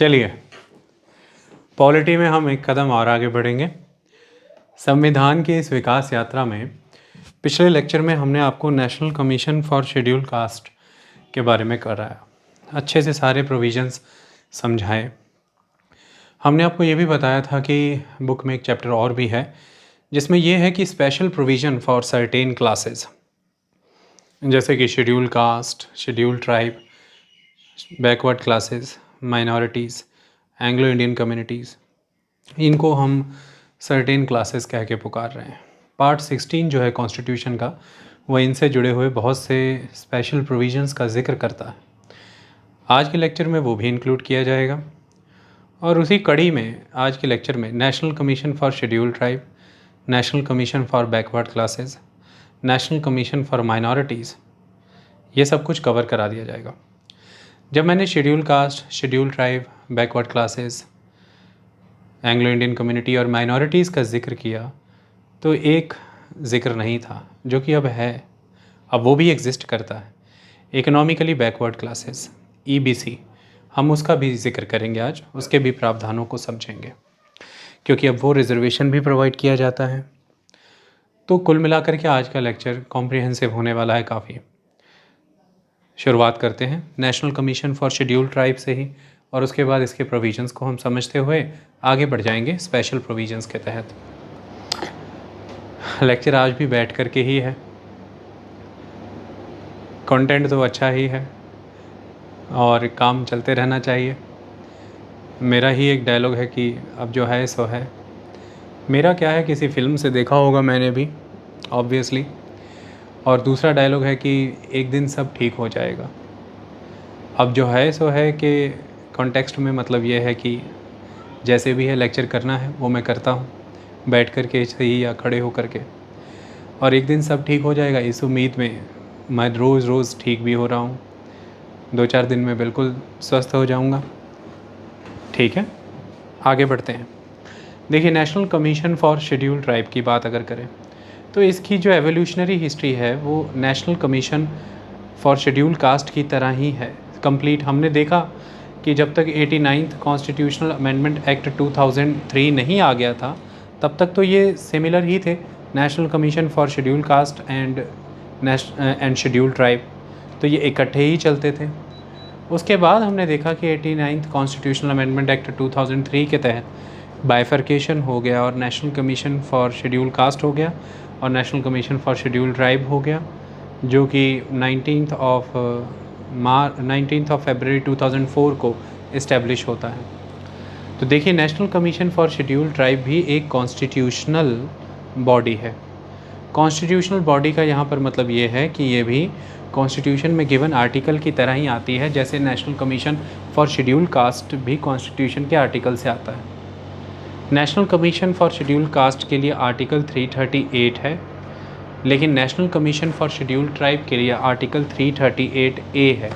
चलिए, पॉलिटी में हम एक कदम और आगे बढ़ेंगे। संविधान की इस विकास यात्रा में पिछले लेक्चर में हमने आपको national commission for schedule caste के बारे में कराया, अच्छे से सारे प्रोविजंस समझाए। हमने आपको ये भी बताया था कि बुक में एक चैप्टर और भी है जिसमें यह है कि special provision for certain classes, जैसे कि schedule caste, schedule tribe, backward classes, minorities, Anglo Indian communities, इनको हम सर्टेन क्लासेस कह के पुकार रहे हैं। पार्ट 16 जो है कॉन्स्टिट्यूशन का, वह इनसे जुड़े हुए बहुत से स्पेशल प्रोविजंस का जिक्र करता है। आज के लेक्चर में वो भी इंक्लूड किया जाएगा और उसी कड़ी में आज के लेक्चर में national commission for schedule tribe, national commission for backward classes, national commission for minorities, ये सब कुछ कवर करा दिया जाएगा। जब मैंने schedule caste, schedule tribe, backward classes, Anglo Indian community और माइनॉरिटीज़ का जिक्र किया तो एक ज़िक्र नहीं था जो कि अब है, अब वो भी एग्जिस्ट करता है, इकोनॉमिकली बैकवर्ड क्लासेस, EBC। हम उसका भी जिक्र करेंगे आज, उसके भी प्रावधानों को समझेंगे क्योंकि अब वो रिजर्वेशन भी प्रोवाइड किया जाता है। तो कुल मिलाकर के आज का लेक्चर कॉम्प्रिहेंसिव होने वाला है काफ़ी। शुरुआत करते हैं national commission for schedule tribe से ही और उसके बाद इसके प्रोविजंस को हम समझते हुए आगे बढ़ जाएंगे स्पेशल प्रोविजंस के तहत। लेक्चर आज भी बैठ कर के ही है, कंटेंट तो अच्छा ही है और काम चलते रहना चाहिए। मेरा ही एक डायलॉग है कि अब जो है सो है। मेरा क्या है, किसी फिल्म से देखा होगा मैंने भी ऑब्वियसली, और दूसरा डायलॉग है कि एक दिन सब ठीक हो जाएगा। अब जो है सो है कि कॉन्टेक्स्ट में मतलब ये है कि जैसे भी है लेक्चर करना है वो मैं करता हूँ, बैठ कर के सही या खड़े हो कर के, और एक दिन सब ठीक हो जाएगा इस उम्मीद में मैं रोज़ ठीक भी हो रहा हूँ। 2-4 दिन में बिल्कुल स्वस्थ हो जाऊँगा। ठीक है, आगे बढ़ते हैं। देखिए, national commission for schedule tribe की बात अगर करें तो इसकी जो एवोल्यूशनरी हिस्ट्री है वो national commission for schedule caste की तरह ही है, कंप्लीट। हमने देखा कि जब तक 89th कॉन्स्टिट्यूशनल अमेंडमेंट एक्ट 2003 नहीं आ गया था तब तक तो ये सिमिलर ही थे, national commission for schedule caste and schedule tribe, तो ये इकट्ठे ही चलते थे। उसके बाद हमने देखा कि 89th कॉन्स्टिट्यूशनल अमेंडमेंट एक्ट 2003 के तहत बाइफर्केशन हो गया और national commission for schedule caste हो गया और national commission for schedule tribe हो गया, जो कि 19th ऑफ फरवरी 2004 को इस्टेब्लिश होता है। तो देखिए, national commission for schedule tribe भी एक कॉन्स्टिट्यूशनल बॉडी है। कॉन्स्टिट्यूशनल बॉडी का यहाँ पर मतलब ये है कि ये भी कॉन्स्टिट्यूशन में गिवन आर्टिकल की तरह ही आती है, जैसे national commission for schedule caste भी कॉन्स्टिट्यूशन के आर्टिकल से आता है। National commission for schedule caste के लिए आर्टिकल 338 है, लेकिन national commission for schedule tribe के लिए आर्टिकल 338A है।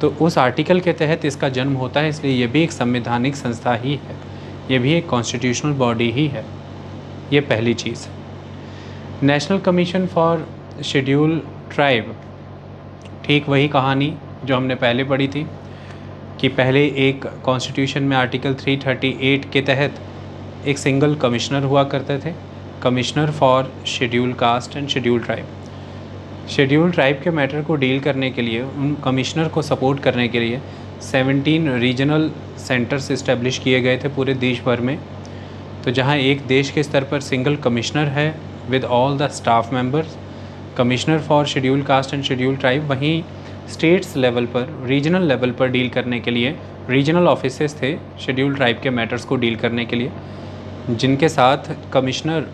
तो उस आर्टिकल के तहत इसका जन्म होता है, इसलिए ये भी एक संवैधानिक संस्था ही है, ये भी एक कॉन्स्टिट्यूशनल बॉडी ही है। ये पहली चीज़। National commission for schedule tribe, ठीक वही कहानी जो हमने पहले पढ़ी थी कि पहले एक कॉन्स्टिट्यूशन में आर्टिकल 338 के तहत एक सिंगल कमिश्नर हुआ करते थे, commissioner for schedule caste and schedule tribe. Schedule tribe के मैटर को डील करने के लिए, उन कमिश्नर को सपोर्ट करने के लिए 17 रीजनल सेंटर्स इस्टेब्लिश किए गए थे पूरे देश भर में। तो जहां एक देश के स्तर पर सिंगल कमिश्नर है with all the staff members, commissioner for schedule caste and schedule tribe, वहीं स्टेट्स लेवल पर, रीजनल लेवल पर डील करने के लिए रीजनल ऑफिसेस थे शेड्यूल ट्राइब के मैटर्स को डील करने के लिए, जिनके साथ commissioner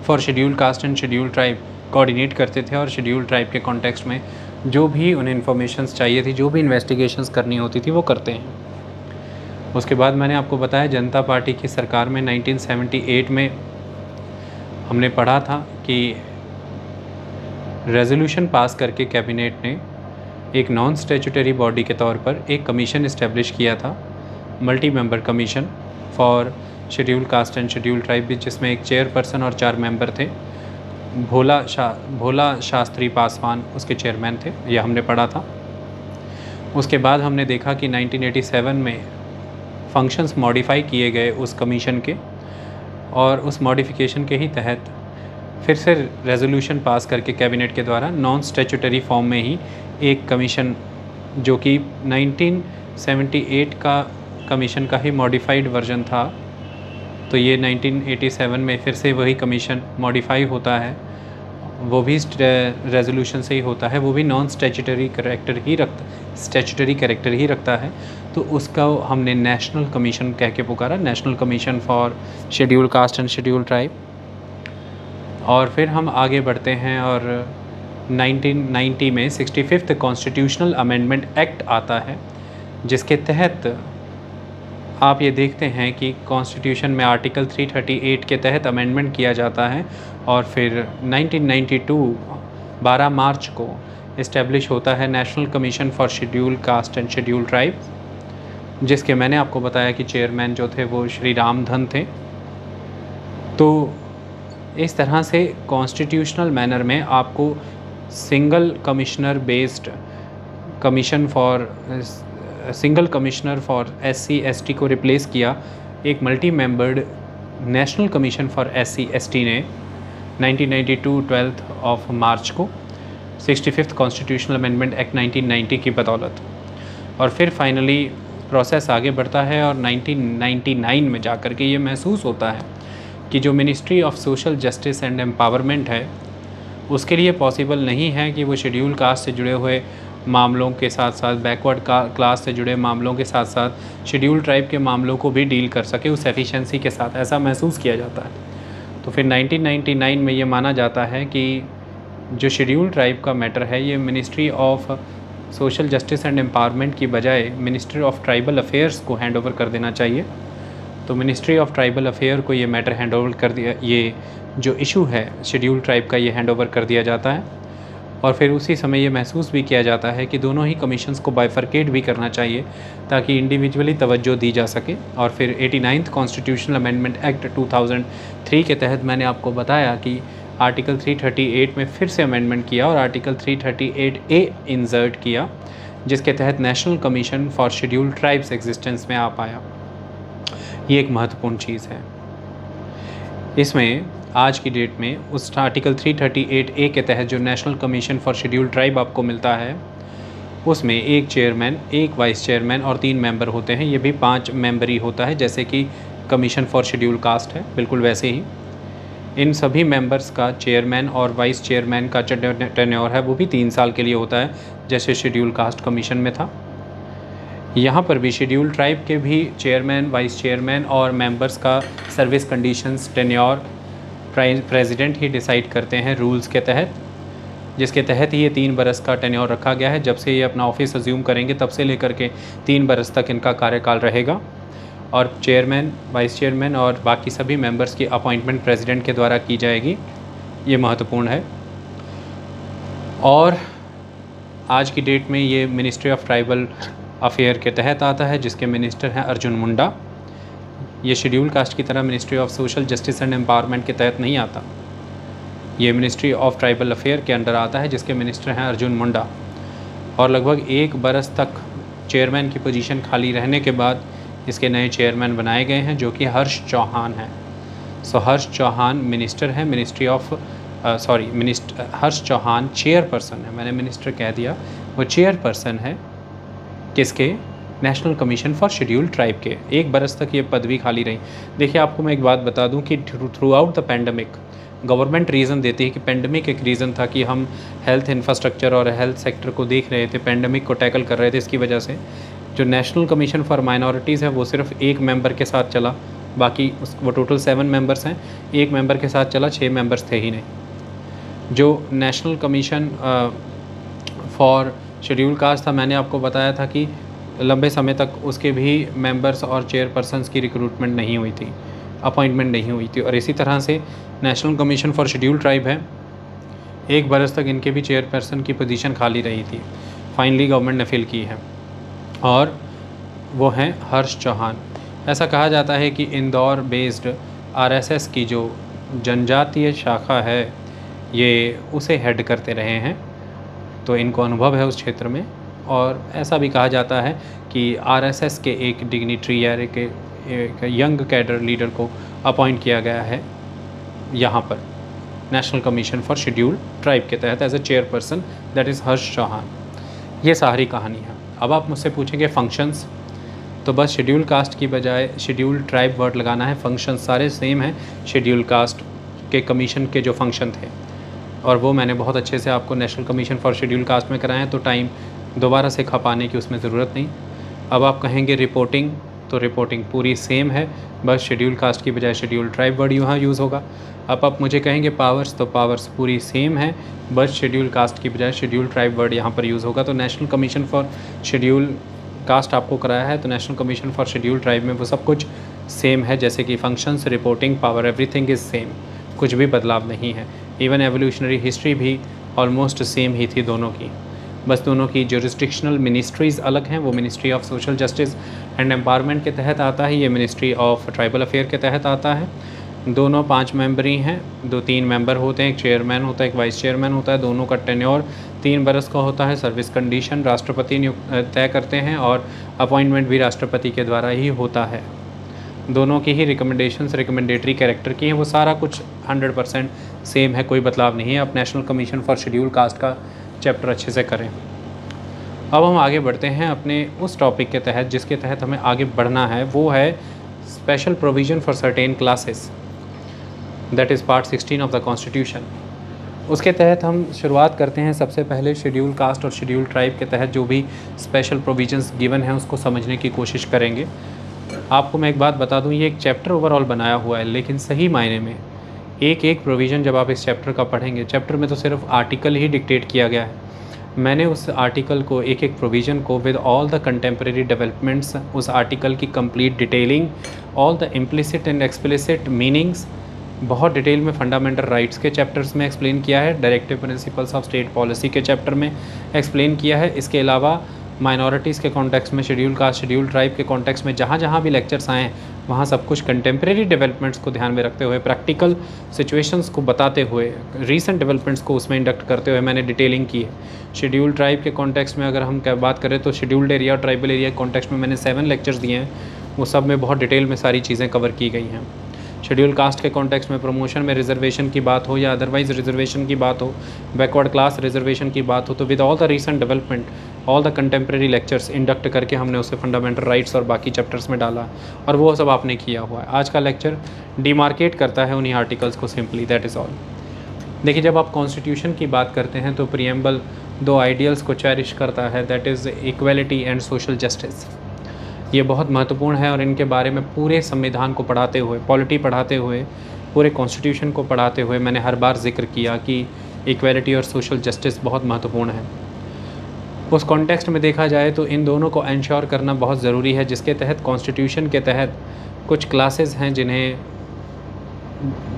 for schedule caste and schedule tribe coordinate करते थे और शेड्यूल ट्राइब के कॉन्टेक्स्ट में जो भी उन्हें इन्फॉर्मेशंस चाहिए थी, जो भी इन्वेस्टिगेशंस करनी होती थी, वो करते हैं। उसके बाद मैंने आपको बताया जनता पार्टी की सरकार में 1978 में हमने पढ़ा था कि रेजोल्यूशन पास करके कैबिनेट ने एक नॉन स्टैट्यूटरी बॉडी के तौर पर एक कमीशन इस्टेब्लिश किया था, multi member commission for schedule caste and schedule tribe, जिसमें एक चेयरपर्सन और 4 मेंबर थे। भोला शास्त्री पासवान उसके चेयरमैन थे, यह हमने पढ़ा था। उसके बाद हमने देखा कि 1987 में फंक्शंस मॉडिफाई किए गए उस कमीशन के, और उस मॉडिफिकेशन के ही तहत फिर से रेजोल्यूशन पास करके कैबिनेट के द्वारा नॉन स्टैट्यूटरी फॉर्म में ही एक कमीशन, जो कि 1978 का कमीशन का ही मॉडिफाइड वर्जन था, तो ये 1987 में फिर से वही कमीशन मॉडिफाई होता है, वो भी रेजोल्यूशन से ही होता है, वो भी नॉन स्टैट्यूटरी कैरेक्टर ही रखता है। तो उसका हमने नेशनल कमीशन कह के पुकारा, national commission for schedule caste and schedule tribe. और फिर हम आगे बढ़ते हैं और 1990 में 65th कॉन्स्टिट्यूशनल अमेंडमेंट एक्ट आता है, जिसके तहत आप ये देखते हैं कि कॉन्स्टिट्यूशन में आर्टिकल 338 के तहत अमेंडमेंट किया जाता है, और फिर 1992 12 मार्च को इस्टेब्लिश होता है national commission for schedule caste and schedule tribe, जिसके मैंने आपको बताया कि चेयरमैन जो थे वो श्री रामधन थे। तो इस तरह से कॉन्स्टिट्यूशनल मैनर में आपको single commissioner based commission for single commissioner for SC ST को रिप्लेस किया एक multi membered national commission for SC ST ने 1992 12 मार्च को 65th कॉन्स्टिट्यूशनल अमेंडमेंट एक्ट 1990 की बदौलत। और फिर फाइनली प्रोसेस आगे बढ़ता है और 1999 में जा कर के ये महसूस होता है कि जो ministry of social justice and empowerment है, उसके लिए पॉसिबल नहीं है कि वो शेड्यूल कास्ट से जुड़े हुए मामलों के साथ साथ बैकवर्ड क्लास से जुड़े मामलों के साथ साथ शेड्यूल ट्राइब के मामलों को भी डील कर सके उस एफिशिएंसी के साथ, ऐसा महसूस किया जाता है। तो फिर 1999 में ये माना जाता है कि जो शेड्यूल ट्राइब का मैटर है ये ministry of social justice and empowerment की बजाय मिनिस्ट्री ऑफ ट्राइबल अफेयर्स को हैंड ओवर कर देना चाहिए। तो मिनिस्ट्री ऑफ ट्राइबल अफेयर को ये मैटर हैंड ओवर कर दिया, ये जो इशू है शेड्यूल ट्राइब का ये हैंड ओवर कर दिया जाता है। और फिर उसी समय ये महसूस भी किया जाता है कि दोनों ही कमीशंस को बाइफरकेट भी करना चाहिए ताकि इंडिविजुअली तवज्जो दी जा सके। और फिर 89th कॉन्स्टिट्यूशनल अमेंडमेंट एक्ट 2003 के तहत मैंने आपको बताया कि आर्टिकल 338 में फिर से अमेंडमेंट किया और आर्टिकल 338A इंसर्ट किया, जिसके तहत national commission for schedule tribes existence में आ पाया। ये एक महत्वपूर्ण चीज़ है। इसमें आज की डेट में उस आर्टिकल 338A के तहत जो national commission for schedule tribe आपको मिलता है, उसमें एक चेयरमैन, एक वाइस चेयरमैन और 3 मेंबर होते हैं। ये भी 5 मेंबर ही होता है, जैसे कि कमीशन फॉर शेड्यूल कास्ट है, बिल्कुल वैसे ही इन सभी मेंबर्स का चेयरमैन और वाइस चेयरमैन का टेन्योर है वो भी 3 साल के लिए होता है, जैसे शेड्यूल कास्ट कमीशन में था। यहाँ पर भी शेड्यूल ट्राइब के भी चेयरमैन, वाइस चेयरमैन और मेंबर्स का सर्विस कंडीशंस, टेन्योर प्रेसिडेंट ही डिसाइड करते हैं रूल्स के तहत, जिसके तहत ये 3 बरस का टेन्योर रखा गया है। जब से ये अपना ऑफिस अज्यूम करेंगे तब से लेकर के 3 बरस तक इनका कार्यकाल रहेगा। और चेयरमैन, वाइस चेयरमैन और बाकी सभी मेंबर्स की अपॉइंटमेंट प्रेसिडेंट के द्वारा की जाएगी। ये महत्वपूर्ण है। और आज की डेट में ये मिनिस्ट्री ऑफ ट्राइबल अफेयर के तहत आता है, जिसके मिनिस्टर हैं अर्जुन मुंडा। ये शेड्यूल कास्ट की तरह ministry of social justice and empowerment के तहत नहीं आता, ये मिनिस्ट्री ऑफ ट्राइबल अफेयर के अंडर आता है, जिसके मिनिस्टर हैं अर्जुन मुंडा। और लगभग 1 बरस तक चेयरमैन की पोजीशन खाली रहने के बाद इसके नए चेयरमैन बनाए गए हैं, जो कि हर्ष चौहान हैं। हर्ष चौहान मिनिस्टर हैं, ministry of Harsh Chauhan chairperson है, मैंने मिनिस्टर कह दिया, वो चेयरपर्सन है किसके? National commission for schedule tribe के। 1 बरस तक ये पदवी खाली रही। देखिए, आपको मैं एक बात बता दूं कि through out the pandemic government reason देती है कि पेंडेमिक एक रीज़न था कि हम हेल्थ इंफ्रास्ट्रक्चर और हेल्थ सेक्टर को देख रहे थे, पेंडेमिक को टैकल कर रहे थे। इसकी वजह से जो नेशनल कमीशन फॉर माइनॉरिटीज़ है वो सिर्फ 1 मेंबर के साथ चला, बाकी वो टोटल 7 मेंबर्स हैं, 1 मेंबर के साथ चला, 6 मेंबर्स थे ही नहीं। जो national commission for schedule caste था, मैंने आपको बताया था कि लंबे समय तक उसके भी मेंबर्स और चेयरपर्सन्स की रिक्रूटमेंट नहीं हुई थी, अपॉइंटमेंट नहीं हुई थी। और इसी तरह से national commission for schedule tribe है, 1 बरस तक इनके भी चेयरपर्सन की पोजीशन खाली रही थी, फाइनली गवर्नमेंट ने फिल की है, और वो हैं हर्ष चौहान। ऐसा कहा जाता है कि इंदौर बेस्ड आरएसएस की जो जनजातीय शाखा है ये उसे हेड करते रहे हैं, तो इनको अनुभव है उस क्षेत्र में। और ऐसा भी कहा जाता है कि आरएसएस के एक डिग्निटरी या एक यंग कैडर लीडर को अपॉइंट किया गया है यहाँ पर national commission for scheduled tribe के तहत as a chairperson, that is Harsh Chauhan. ये सारी कहानी है। अब आप मुझसे पूछेंगे फंक्शंस, तो बस शेड्यूल कास्ट की बजाय शेड्यूल ट्राइब वर्ड लगाना है। फंक्शन सारे सेम हैं शेड्यूल कास्ट के कमीशन के जो फंक्शन थे, और वो मैंने बहुत अच्छे से आपको national commission for schedule caste में कराए हैं, तो टाइम दोबारा से खपाने की उसमें ज़रूरत नहीं। अब आप कहेंगे रिपोर्टिंग, तो रिपोर्टिंग पूरी सेम है, बस शेड्यूल कास्ट की बजाय शेड्यूल ट्राइब वर्ड यहाँ यूज़ होगा। अब आप मुझे कहेंगे पावर्स, तो पावर्स पूरी सेम है, बस शेड्यूल कास्ट की बजाय शेड्यूल ट्राइब वर्ड यहाँ पर यूज़ होगा। तो national commission for schedule caste आपको कराया है, तो national commission for schedule tribe में वो सब कुछ सेम है, जैसे कि functions, reporting, power, everything is same, कुछ भी बदलाव नहीं है। इवन एवोल्यूशनरी हिस्ट्री भी ऑलमोस्ट सेम ही थी दोनों की, बस दोनों की जुरिस्डिक्शनल मिनिस्ट्रीज़ अलग हैं। वो ministry of social justice and empowerment के तहत आता है, ये मिनिस्ट्री ऑफ ट्राइबल अफेयर के तहत आता है। दोनों 5 मेंबर ही हैं, 2-3 मेंबर होते हैं, एक चेयरमैन होता है, एक वाइस चेयरमैन होता है। दोनों का टेन्योर 3 बरस का होता है। सर्विस कंडीशन राष्ट्रपति तय करते हैं और अपॉइंटमेंट भी राष्ट्रपति के द्वारा ही होता है। दोनों की ही रिकमेंडेशंस रिकमेंडेटरी कैरेक्टर की हैं, वो सारा कुछ 100% सेम है, कोई बदलाव नहीं है। आप national commission for schedule caste का चैप्टर अच्छे से करें। अब हम आगे बढ़ते हैं अपने उस टॉपिक के तहत जिसके तहत हमें आगे बढ़ना है, वो है special provision for certain classes, that is part 16 of the constitution. उसके तहत हम शुरुआत करते हैं सबसे पहले शेड्यूल कास्ट और शेड्यूल ट्राइब के तहत जो भी स्पेशल प्रोविजंस गिवन हैं उसको समझने की कोशिश करेंगे। आपको मैं एक बात बता दूं, ये एक चैप्टर ओवरऑल बनाया हुआ है, लेकिन सही मायने में एक एक प्रोविज़न जब आप इस चैप्टर का पढ़ेंगे, चैप्टर में तो सिर्फ आर्टिकल ही डिक्टेट किया गया है, मैंने उस आर्टिकल को एक एक प्रोविज़न को with all the contemporary developments, उस आर्टिकल की complete detailing, all the implicit and explicit meanings बहुत डिटेल में फंडामेंटल राइट्स के चैप्टर्स में एक्सप्लेन किया है, directive principles of state policy के चैप्टर में एक्सप्लेन किया है। इसके अलावा माइनॉरिटीज़ के कॉन्टेक्स्ट में, शेड्यूल कास्ट, शेड्यूल ट्राइब के कॉन्टेक्स्ट में जहाँ जहाँ भी लेक्चर्स आए वहाँ सब कुछ कंटेम्प्रेरी डेवलपमेंट्स को ध्यान में रखते हुए, प्रैक्टिकल सिचुएशंस को बताते हुए, रीसेंट डेवलपमेंट्स को उसमें इंडक्ट करते हुए मैंने डिटेलिंग की है। शेड्यूल ट्राइब के कॉन्टेक्स्ट में अगर हम क्या बात करें तो शेड्यूल्ड एरिया और ट्राइबल एरिया के कॉन्टेक्स्ट में मैंने 7 लेक्चर्स दिए हैं, वो सब में बहुत डिटेल में सारी चीज़ें कवर की गई हैं। शेड्यूल कास्ट के कॉन्टेक्स्ट में प्रमोशन में रिजर्वेशन की बात हो या अदरवाइज रिजर्वेशन की बात हो, बैकवर्ड क्लास रिजर्वेशन की बात हो, तो with all the recent development, all the contemporary lectures induct करके हमने उसे फंडामेंटल राइट्स और बाकी चैप्टर्स में डाला, और वो सब आपने किया हुआ है। आज का लेक्चर डिमार्केट करता है उन्हीं आर्टिकल्स को सिंपली, दैट इज़ ऑल। देखिए, जब आप कॉन्स्टिट्यूशन की बात करते हैं तो प्रीएम्बल 2 आइडियल्स को चेरिश करता है, that is equality and social justice. ये बहुत महत्वपूर्ण है और इनके बारे में पूरे संविधान को पढ़ाते हुए, पॉलिटी पढ़ाते हुए, पूरे कॉन्स्टिट्यूशन को पढ़ाते हुए मैंने हर बार जिक्र किया कि इक्वलिटी और सोशल जस्टिस बहुत महत्वपूर्ण है। उस कॉन्टेक्स्ट में देखा जाए तो इन दोनों को इंश्योर करना बहुत ज़रूरी है, जिसके तहत कॉन्स्टिट्यूशन के तहत कुछ क्लासेस हैं जिन्हें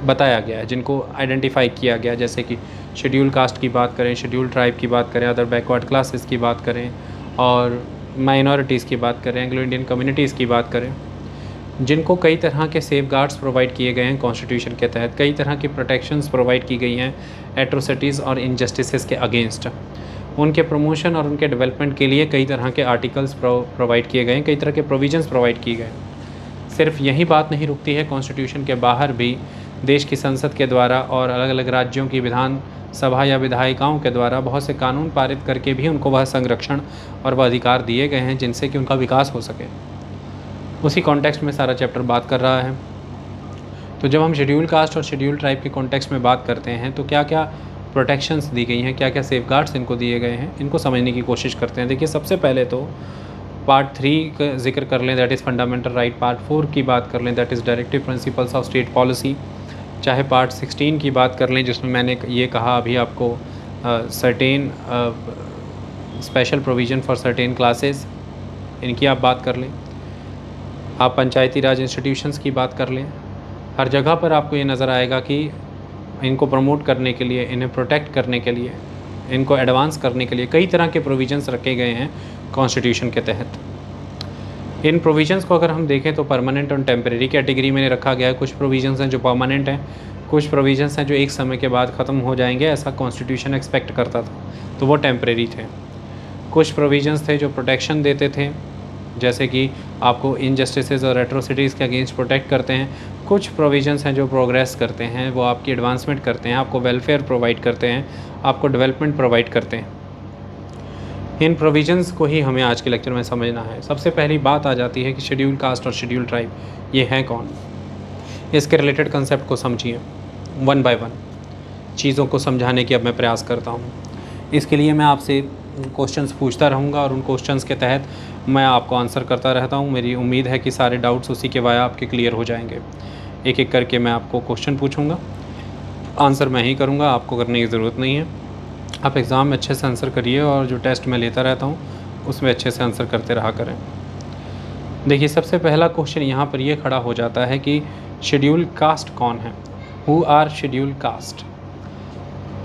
बताया गया है, जिनको आइडेंटिफाई किया गया, जैसे कि शेड्यूल कास्ट की बात करें, शेड्यूल ट्राइब की बात करें, अदर बैकवर्ड क्लासेस की बात करें, और माइनॉरिटीज़ की बात करें, एंग्लो इंडियन कम्युनिटीज़ की बात करें, जिनको कई तरह के सेफगार्ड्स प्रोवाइड किए गए हैं कॉन्स्टिट्यूशन के तहत, कई तरह की प्रोटेक्शंस प्रोवाइड की गई हैं एट्रोसिटीज़ और इनजस्टिसेस के अगेंस्ट। उनके प्रमोशन और उनके डेवलपमेंट के लिए कई तरह के आर्टिकल्स प्रोवाइड किए गए हैं, कई तरह के प्रोविजंस प्रोवाइड किए गए। सिर्फ यही बात नहीं रुकती है, कॉन्स्टिट्यूशन के बाहर भी देश की संसद के द्वारा और अलग अलग राज्यों की विधान सभा या विधायिकाओं के द्वारा बहुत से कानून पारित करके भी उनको वह संरक्षण और वह अधिकार दिए गए हैं जिनसे कि उनका विकास हो सके। उसी कॉन्टेक्स्ट में सारा चैप्टर बात कर रहा है। तो जब हम शेड्यूल कास्ट और शेड्यूल ट्राइब के कॉन्टेक्स्ट में बात करते हैं तो क्या क्या प्रोटेक्शंस दी गई हैं, क्या क्या सेफगार्ड्स इनको दिए गए हैं, इनको समझने की कोशिश करते हैं। देखिए, सबसे पहले तो पार्ट 3 का जिक्र कर लें, that is fundamental right. Part 4 की बात कर लें, that is directive principles of state policy. चाहे पार्ट 16 की बात कर लें, जिसमें मैंने ये कहा अभी आपको certain special provision for certain classes, इनकी आप बात कर लें। आप पंचायती राज इंस्टीट्यूशंस की बात कर लें। हर जगह पर आपको ये नज़र आएगा कि इनको प्रमोट करने के लिए, इन्हें प्रोटेक्ट करने के लिए, इनको एडवांस करने के लिए कई तरह के प्रोविजंस रखे गए हैं कॉन्स्टिट्यूशन के तहत। इन प्रोविजंस को अगर हम देखें तो परमानेंट और टेम्परेरी कैटेगरी में रखा गया है। कुछ प्रोविजंस हैं जो परमानेंट हैं, कुछ प्रोविजंस हैं जो एक समय के बाद ख़त्म हो जाएंगे, ऐसा कॉन्स्टिट्यूशन एक्सपेक्ट करता था, तो वो टेम्परेरी थे। कुछ प्रोविजंस थे जो प्रोटेक्शन देते थे, जैसे कि आपको इनजस्टिसेस और एट्रोसिटीज़ के अगेंस्ट प्रोटेक्ट करते हैं। कुछ प्रोविजंस हैं जो प्रोग्रेस करते हैं, वो आपकी एडवांसमेंट करते हैं, आपको वेलफेयर प्रोवाइड करते हैं, आपको डेवलपमेंट प्रोवाइड करते हैं। इन प्रोविजंस को ही हमें आज के लेक्चर में समझना है। सबसे पहली बात आ जाती है कि शेड्यूल कास्ट और शेड्यूल ट्राइब ये हैं कौन। इसके रिलेटेड कंसेप्ट को समझिए वन बाय वन, चीज़ों को समझाने की अब मैं प्रयास करता हूँ। इसके लिए मैं आपसे क्वेश्चंस पूछता रहूँगा और उन क्वेश्चंस के तहत मैं आपको आंसर करता रहता हूँ। मेरी उम्मीद है कि सारे डाउट्स उसी के वाया आपके क्लियर हो जाएंगे। एक एक करके मैं आपको क्वेश्चन पूछूँगा, आंसर मैं ही करूँगा, आपको करने की ज़रूरत नहीं है। आप एग्ज़ाम में अच्छे से आंसर करिए और जो टेस्ट मैं लेता रहता हूँ उसमें अच्छे से आंसर करते रहा करें। देखिए, सबसे पहला क्वेश्चन यहाँ पर ये खड़ा हो जाता है कि शेड्यूल कास्ट कौन है, हु आर शेड्यूल कास्ट।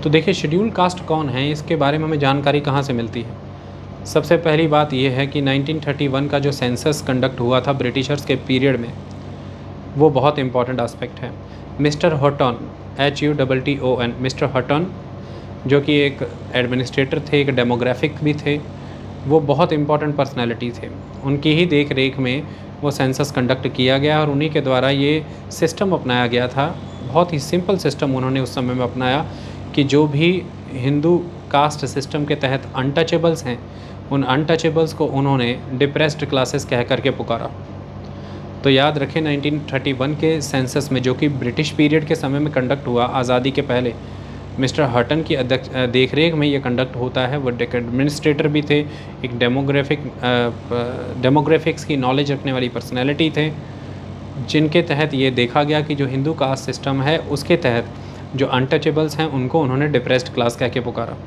तो देखिए, शेड्यूल कास्ट कौन है, इसके बारे में हमें जानकारी कहाँ से मिलती है। सबसे पहली बात यह है कि 1931 का जो सेंसस कंडक्ट हुआ था ब्रिटिशर्स के पीरियड में, वो बहुत इंपॉर्टेंट एस्पेक्ट है। Mister Horton, HUTTON, mister Horton जो कि एक एडमिनिस्ट्रेटर थे, एक डेमोग्राफिक भी थे, वो बहुत इंपॉर्टेंट पर्सनैलिटी थे। उनकी ही देख रेख में वो सेंसस कंडक्ट किया गया और उन्हीं के द्वारा ये सिस्टम अपनाया गया था। बहुत ही सिंपल सिस्टम उन्होंने उस समय में अपनाया कि जो भी हिंदू कास्ट सिस्टम के तहत अनटचेबल्स हैं, उन अनटचेबल्स को उन्होंने डिप्रेस्ड क्लासेस कह करके पुकारा। तो याद रखें, 1931 के सेंसस में, जो कि ब्रिटिश पीरियड के समय में कंडक्ट हुआ, आज़ादी के पहले, मिस्टर हटन की देख रेख में ये कंडक्ट होता है। वो एडमिनिस्ट्रेटर भी थे, एक डेमोग्राफिक्स की नॉलेज रखने वाली पर्सनैलिटी थे, जिनके तहत ये देखा गया कि जो हिंदू कास्ट सिस्टम है उसके तहत जो अनटचेबल्स हैं उनको उन्होंने डिप्रेस्ड क्लास कह के पुकारा।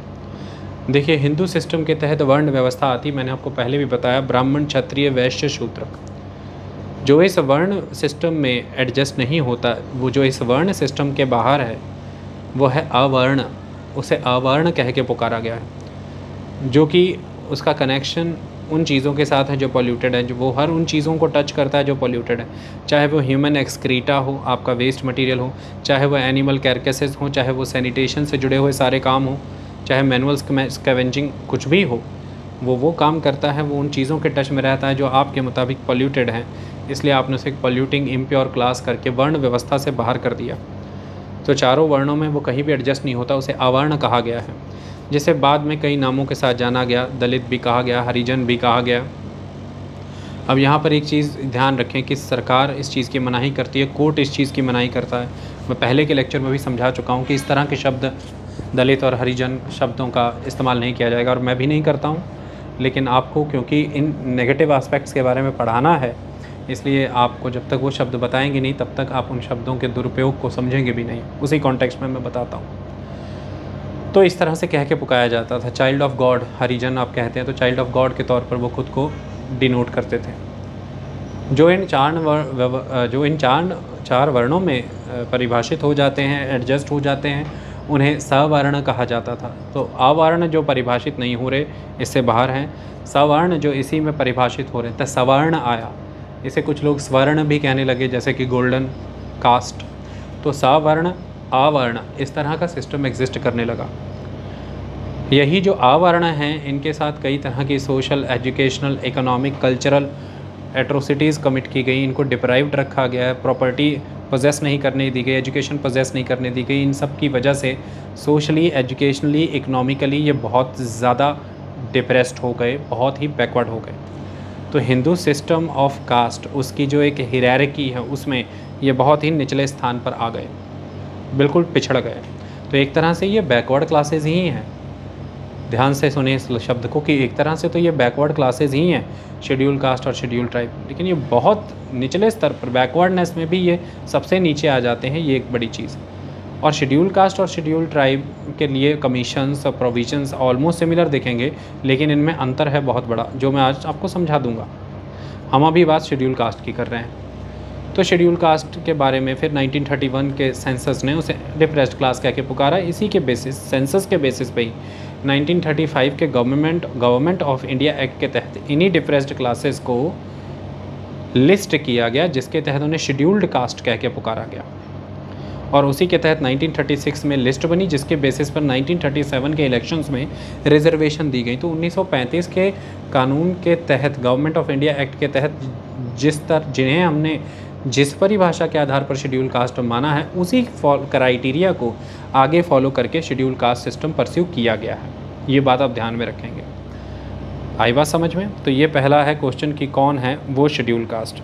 देखिए, हिंदू सिस्टम के तहत वर्ण व्यवस्था आती, मैंने आपको पहले भी बताया, ब्राह्मण, क्षत्रिय, वैश्य, शूद्रक। जो इस वर्ण सिस्टम में एडजस्ट नहीं होता, वो जो इस वर्ण सिस्टम के बाहर है, वो है अवर्ण। उसे अवर्ण कह के पुकारा गया है, जो कि उसका कनेक्शन उन चीज़ों के साथ है जो पॉल्यूटेड है, जो वो हर उन चीज़ों को टच करता है जो पॉल्यूटेड है, चाहे वो ह्यूमन एक्सक्रीटा हो, आपका वेस्ट मटेरियल हो, चाहे वो एनिमल कैरकेसेस हो, चाहे वो सैनिटेशन से जुड़े हुए सारे काम हो, चाहे मैनुअल स्कैवेंजिंग कुछ भी हो, वो काम करता है, वो उन चीज़ों के टच में रहता है जो आपके मुताबिक पॉल्यूटेड हैं। इसलिए आपने उसे एक पॉल्यूटिंग इम्प्योर क्लास करके वर्ण व्यवस्था से बाहर कर दिया। तो चारों वर्णों में वो कहीं भी एडजस्ट नहीं होता, उसे अवर्ण कहा गया है, जिसे बाद में कई नामों के साथ जाना गया। दलित भी कहा गया, हरिजन भी कहा गया। अब यहाँ पर एक चीज़ ध्यान रखें कि सरकार इस चीज़ की मनाही करती है, कोर्ट इस चीज़ की मनाही करता है। मैं पहले के लेक्चर में भी समझा चुका हूँ कि इस तरह के शब्द, दलित और हरिजन शब्दों का इस्तेमाल नहीं किया जाएगा, और मैं भी नहीं करता हूँ। लेकिन आपको क्योंकि इन नेगेटिव एस्पेक्ट्स के बारे में पढ़ाना है, इसलिए आपको जब तक वो शब्द बताएंगे नहीं, तब तक आप उन शब्दों के दुरुपयोग को समझेंगे भी नहीं। उसी कॉन्टेक्स्ट में मैं बताता हूँ। तो इस तरह से कह के पुकारा जाता था। चाइल्ड ऑफ गॉड, हरिजन आप कहते हैं, तो चाइल्ड ऑफ गॉड के तौर पर वो खुद को डिनोट करते थे। जो इन चार वर्णों में परिभाषित हो जाते हैं, एडजस्ट हो जाते हैं, उन्हें सवर्ण कहा जाता था। तो अवर्ण जो परिभाषित नहीं हो रहे, इससे बाहर हैं। सवर्ण जो इसी में परिभाषित हो रहे थे, सवर्ण आया। इसे कुछ लोग स्वर्ण भी कहने लगे, जैसे कि गोल्डन कास्ट। तो सवर्ण, अवर्ण, इस तरह का सिस्टम एग्जिस्ट करने लगा। यही जो अवर्ण हैं, इनके साथ कई तरह की social, educational, economic, cultural atrocities commit की गई। इनको डिप्राइव्ड रखा गया है, प्रॉपर्टी पोजेस नहीं करने दी गई, एजुकेशन पोजेस नहीं करने दी गई। इन सब की वजह से सोशली, एजुकेशनली, इकोनॉमिकली ये बहुत ज़्यादा डिप्रेस्ड हो गए, बहुत ही बैकवर्ड हो गए। तो हिंदू सिस्टम ऑफ कास्ट, उसकी जो एक हियरार्की है, उसमें ये बहुत ही निचले स्थान पर आ गए, बिल्कुल पिछड़ गए। तो एक तरह से ये बैकवर्ड क्लासेस ही हैं। ध्यान से सुने इस शब्द को कि एक तरह से तो ये बैकवर्ड क्लासेस ही हैं, शेड्यूल कास्ट और शेड्यूल ट्राइब। लेकिन ये बहुत निचले स्तर पर, बैकवर्डनेस में भी ये सबसे नीचे आ जाते हैं, ये एक बड़ी चीज़। और शेड्यूल कास्ट और शेड्यूल ट्राइब के लिए कमीशंस और प्रोविजंस ऑलमोस्ट सिमिलर दिखेंगे, लेकिन इनमें अंतर है बहुत बड़ा, जो मैं आज आपको समझा दूंगा। हम अभी बात शेड्यूल कास्ट की कर रहे हैं। तो शेड्यूल कास्ट के बारे में फिर 1931 के सेंसस ने उसे डिप्रेस्ड क्लास कह के पुकारा। इसी के बेसिस, सेंसस के बेसिस पे ही 1935 के गवर्नमेंट ऑफ इंडिया एक्ट के तहत इन्हीं डिप्रेस्ड क्लासेस को लिस्ट किया गया, जिसके तहत उन्हें शेड्यूल्ड कास्ट कह के पुकारा गया। और उसी के तहत 1936 में लिस्ट बनी, जिसके बेसिस पर 1937 के इलेक्शंस में रिजर्वेशन दी गई। तो 1935 के कानून के तहत, गवर्नमेंट ऑफ इंडिया एक्ट के तहत जिन्हें हमने जिस परिभाषा के आधार पर शेड्यूल कास्ट माना है, उसी क्राइटेरिया को आगे फॉलो करके शेड्यूल कास्ट सिस्टम परस्यू किया गया है। ये बात आप ध्यान में रखेंगे। आई बात समझ में? तो ये पहला है क्वेश्चन कि कौन है वो schedule caste.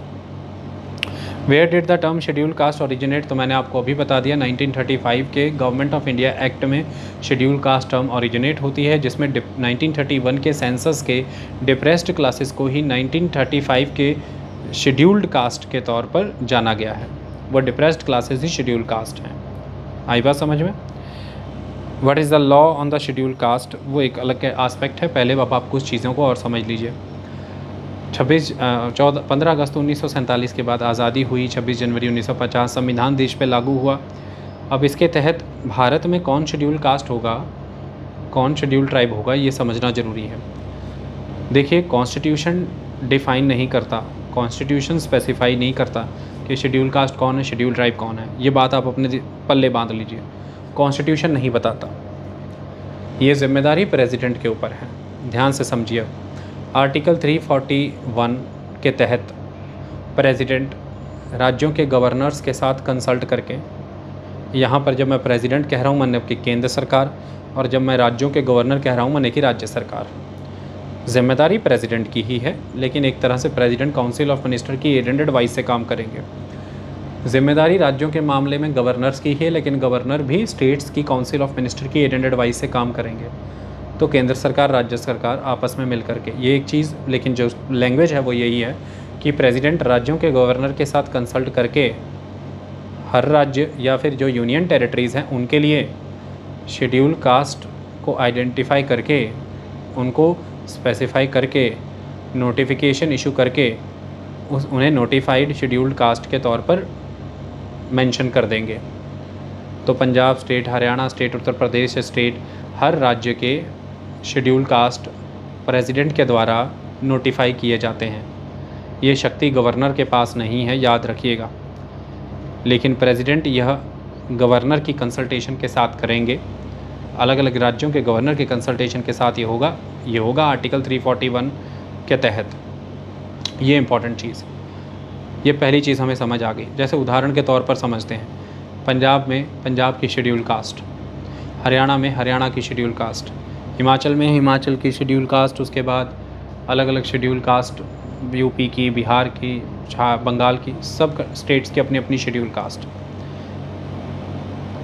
Where did the term schedule caste originate? तो मैंने आपको अभी बता दिया, 1935 के गवर्नमेंट ऑफ इंडिया एक्ट में शेड्यूल कास्ट टर्म ओरिजिनेट होती है, जिसमें 1931 के सेंसस के डिप्रेस्ड क्लासेस को ही 1935 के शेड्यूल्ड कास्ट के तौर पर जाना गया है। वो डिप्रेस्ड क्लासेस ही शेड्यूल कास्ट हैं। आई बात समझ में? What is the law on the schedule caste? वो एक अलग एस्पेक्ट है। पहले आप कुछ चीज़ों को और समझ लीजिए। 15 अगस्त 1947 के बाद आज़ादी हुई। 26 जनवरी 1950 संविधान देश पे लागू हुआ। अब इसके तहत भारत में कौन शेड्यूल कास्ट होगा, कौन शेड्यूल ट्राइब होगा, ये समझना ज़रूरी है। देखिए, कॉन्स्टिट्यूशन डिफ़ाइन नहीं करता, कॉन्स्टिट्यूशन स्पेसिफाई नहीं करता कि शेड्यूल कास्ट कौन है, शेड्यूल ट्राइब कौन है। ये बात आप अपने पल्ले बांध लीजिए। कॉन्स्टिट्यूशन नहीं बताता, ये जिम्मेदारी प्रेसिडेंट के ऊपर है। ध्यान से समझिए। आर्टिकल 341 के तहत प्रेसिडेंट राज्यों के गवर्नर्स के साथ कंसल्ट करके, यहाँ पर जब मैं प्रेसिडेंट कह रहा हूँ माने कि केंद्र सरकार, और जब मैं राज्यों के गवर्नर कह रहा हूँ माने कि राज्य सरकार, जिम्मेदारी प्रेसिडेंट की ही है। लेकिन एक तरह से प्रेसिडेंट काउंसिल ऑफ मिनिस्टर की एजेंडेड वाइज से काम करेंगे। जिम्मेदारी राज्यों के मामले में गवर्नर्स की है, लेकिन गवर्नर भी स्टेट्स की काउंसिल ऑफ मिनिस्टर की एजेंडेड वाइज से काम करेंगे। तो केंद्र सरकार, राज्य सरकार आपस में मिल करके ये एक चीज़, लेकिन जो लैंग्वेज है वो यही है कि प्रेसिडेंट राज्यों के गवर्नर के साथ कंसल्ट करके हर राज्य या फिर जो यूनियन टेरिटरीज़ हैं उनके लिए शेड्यूल कास्ट को आइडेंटिफाई करके, उनको स्पेसिफाई करके, नोटिफिकेशन इशू करके उन्हें नोटिफाइड शेड्यूल्ड कास्ट के तौर पर मेंशन कर देंगे। तो Punjab state, Haryana state, Uttar Pradesh state, हर राज्य के शेड्यूल कास्ट प्रेसिडेंट के द्वारा नोटिफाई किए जाते हैं। ये शक्ति गवर्नर के पास नहीं है, याद रखिएगा। लेकिन प्रेसिडेंट यह गवर्नर की कंसल्टेशन के साथ करेंगे, अलग अलग राज्यों के गवर्नर के कंसल्टेशन के साथ ये होगा आर्टिकल 341 के तहत। ये इंपॉर्टेंट चीज़, ये पहली चीज़ हमें समझ आ गई। जैसे उदाहरण के तौर पर समझते हैं, पंजाब में पंजाब की शेड्यूल कास्ट, हरियाणा में हरियाणा की शेड्यूल कास्ट, हिमाचल में हिमाचल की शेड्यूल कास्ट, उसके बाद अलग अलग शेड्यूल कास्ट यूपी की, बिहार की, बंगाल की, सब स्टेट्स की अपनी अपनी शेड्यूल कास्ट।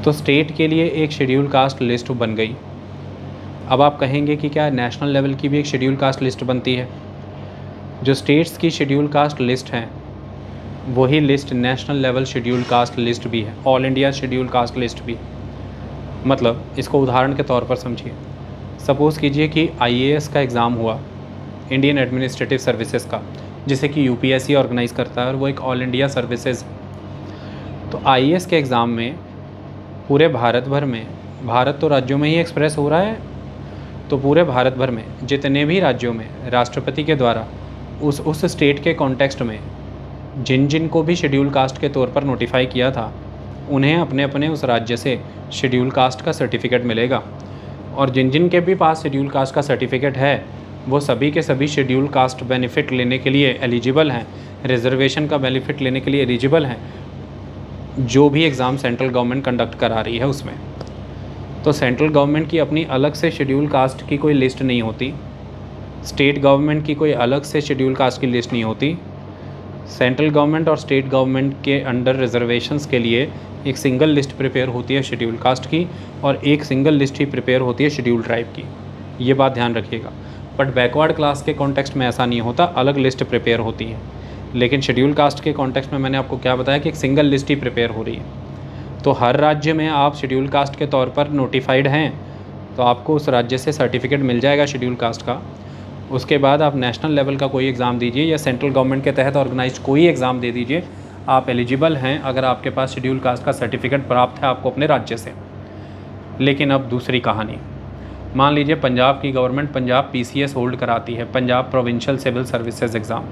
तो स्टेट के लिए एक शेड्यूल कास्ट लिस्ट बन गई। अब आप कहेंगे कि क्या नेशनल लेवल की भी एक शेड्यूल कास्ट लिस्ट बनती है? जो स्टेट्स की शेड्यूल कास्ट लिस्ट है वही list national level schedule caste list भी है, all India schedule caste list भी। मतलब इसको उदाहरण के तौर पर समझिए। सपोज़ कीजिए कि IAS का एग्ज़ाम हुआ, इंडियन एडमिनिस्ट्रेटिव सर्विसेज का, जिसे कि UPSC ऑर्गेनाइज़ करता है और वो एक ऑल इंडिया सर्विसेज। तो IAS के एग्ज़ाम में पूरे भारत भर में, भारत तो राज्यों में ही एक्सप्रेस हो रहा है, तो पूरे भारत भर में जितने भी राज्यों में राष्ट्रपति के द्वारा उस स्टेट के कॉन्टेक्स्ट में जिन को भी शेड्यूल कास्ट के तौर पर नोटिफाई किया था, उन्हें अपने अपने उस राज्य से शेड्यूल कास्ट का सर्टिफिकेट मिलेगा। और जिन के भी पास शेड्यूल कास्ट का सर्टिफिकेट है वो सभी के सभी शेड्यूल कास्ट बेनिफिट लेने के लिए एलिजिबल हैं, रिजर्वेशन का बेनिफिट लेने के लिए एलिजिबल हैं, जो भी एग्ज़ाम सेंट्रल गवर्नमेंट कंडक्ट करा रही है उसमें। तो सेंट्रल गवर्नमेंट की अपनी अलग से शेड्यूल कास्ट की कोई लिस्ट नहीं होती, स्टेट गवर्नमेंट की कोई अलग से शेड्यूल कास्ट की लिस्ट नहीं होती। सेंट्रल गवर्नमेंट और स्टेट गवर्नमेंट के अंडर रिजर्वेशंस के लिए एक सिंगल लिस्ट प्रिपेयर होती है शेड्यूल कास्ट की, और एक सिंगल लिस्ट ही प्रिपेयर होती है शेड्यूल ट्राइब की। ये बात ध्यान रखिएगा। बट बैकवर्ड क्लास के कॉन्टेक्स्ट में ऐसा नहीं होता, अलग लिस्ट प्रिपेयर होती है। लेकिन शेड्यूल कास्ट के कॉन्टेक्स्ट में मैंने आपको क्या बताया कि एक सिंगल लिस्ट ही प्रिपेयर हो रही है। तो हर राज्य में आप शेड्यूल कास्ट के तौर पर नोटिफाइड हैं तो आपको उस राज्य से सर्टिफिकेट मिल जाएगा शेड्यूल कास्ट का। उसके बाद आप नेशनल लेवल का कोई एग्ज़ाम दीजिए या सेंट्रल गवर्नमेंट के तहत ऑर्गेनाइज्ड कोई एग्ज़ाम दे दीजिए, आप एलिजिबल हैं अगर आपके पास शेड्यूल कास्ट का सर्टिफिकेट प्राप्त है आपको अपने राज्य से। लेकिन अब दूसरी कहानी, मान लीजिए पंजाब की गवर्नमेंट पंजाब PCS होल्ड कराती है, Punjab provincial civil services exam.